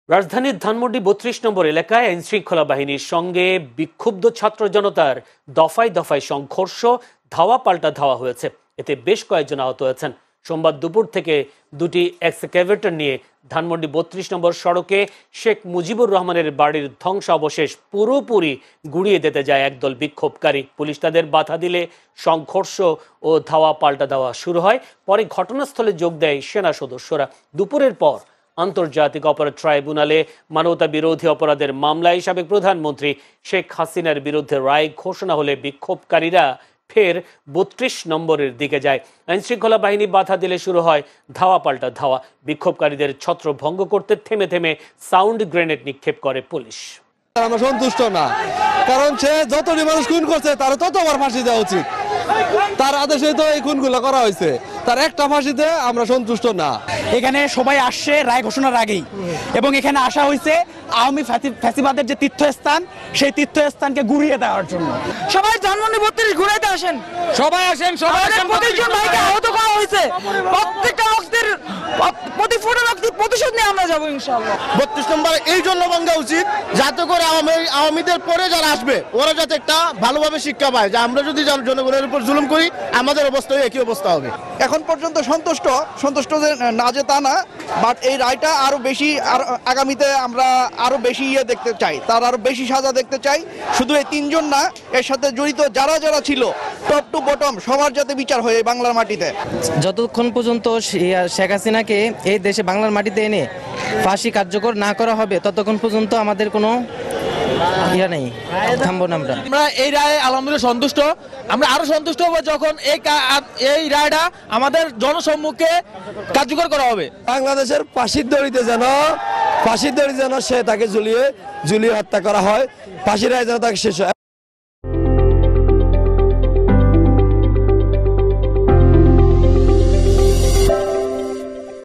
রাজধানীর ধানমন্ডি ৩২ নম্বর এলাকায় আইনশৃঙ্খলা বাহিনীর সঙ্গে বিক্ষুব্ধ ছাত্র জনতার দফায় দফায় সংঘর্ষ, ধাওয়া পাল্টা ধাওয়া হয়েছে। এতে বেশ কয়েকজন আহত হয়েছেন। সোমবার দুপুর থেকে দুটি এক্সক্যাভেটর নিয়ে ধানমন্ডি ৩২ নম্বর সড়কে শেখ মুজিবুর রহমানের বাড়ির ধ্বংসাবশেষ পুরোপুরি গুড়িয়ে দিতে যায় একদল বিক্ষোভকারী। পুলিশ তাদের বাধা দিলে সংঘর্ষ ও ধাওয়া পাল্টা দেওয়া শুরু হয়। পরে ঘটনাস্থলে যোগ দেয় সেনা সদস্যরা। দুপুরের পর আন্তর্জাতিক অপরাধ ট্রাইব্যুনালে মানবতা বিরোধী অপরাধের মামলায় সাবেক প্রধানমন্ত্রী শেখ হাসিনার বিরুদ্ধে রায় ঘোষণা হলে বিক্ষোভকারীরা ফের ৩২ নম্বরের দিকে যায়। আইনশৃঙ্খলা বাহিনী বাধা দিলে শুরু হয় ধাওয়া পাল্টা ধাওয়া। বিক্ষোভকারীদের ছত্রভঙ্গ করতে থেমে থেমে সাউন্ড গ্রেনেড নিক্ষেপ করে পুলিশ। আমরা সন্তুষ্ট না, কারণ সে যতটি মানুষ খুন করছে তার ততবার ফাঁসি দেওয়া উচিত। তার আদেশে তো এই খুনগুলো করা হয়েছে, তার একটা ফাঁসিতে আমরা সন্তুষ্ট না। এখানে সবাই আসছে রায় ঘোষণার আগেই, এবং এখানে আসা হয়েছে আওয়ামী ফ্যাসিবাদের যে তীর্থস্থান, সেই তীর্থস্থানকে গুড়িয়ে দেওয়ার জন্য। সবাই ধানমন্ডি ৩২ ঘুরাইতে আসেন, সবাই আসেন, সবাই আসেন। ২৫ জন ভাইকে আহত করা হয়েছে। প্রত্যেকটা রক্তের প্রতি ফোঁটা রক্তের প্রতিশোধ নিয়ে আমরা যাবো ইনশাআল্লাহ। ৩২ নম্বর এই জন্য ভাঙা উচিত যাতে করে আওয়ামীদের পরে যারা আসবে ওরা যাতে একটা ভালোভাবে শিক্ষা পায় যে আমরা যদি জনগণের উপর জুলুম করি আমাদের অবস্থাও একই অবস্থা হবে। এখন পর্যন্ত সন্তুষ্ট যে না যে তা না, বাট এই রায়টা আরো বেশি, আর আগামীতে আমরা আরো বেশি দেখতে চাই, তার আরো বেশি সাজা দেখতে চাই। শুধু এই তিনজন না, এর সাথে জড়িত যারা যারা ছিল টপ টু বটম সবার যাতে বিচার হয় এই বাংলার মাটিতে। যতক্ষণ পর্যন্ত শেখ হাসিনাকে এই দেশে বাংলার মাটিতে এনে ফাঁসি কার্যকর না করা হবে ততক্ষণ পর্যন্ত আমাদের কোনো ইয়া নেই, থামবো না আমরা এই রায়ে আলহামদুলিল্লাহ সন্তুষ্ট। আমরা আরো সন্তুষ্ট হবো যখন এই রায়টা আমাদের জনসম্মুখে কার্যকর করা হবে। বাংলাদেশের ফাঁসির দড়িতে যেন সে তাকে ঝুলিয়ে হত্যা করা হয়, ফাঁসির রায় যেন তাকে শেষ হয়।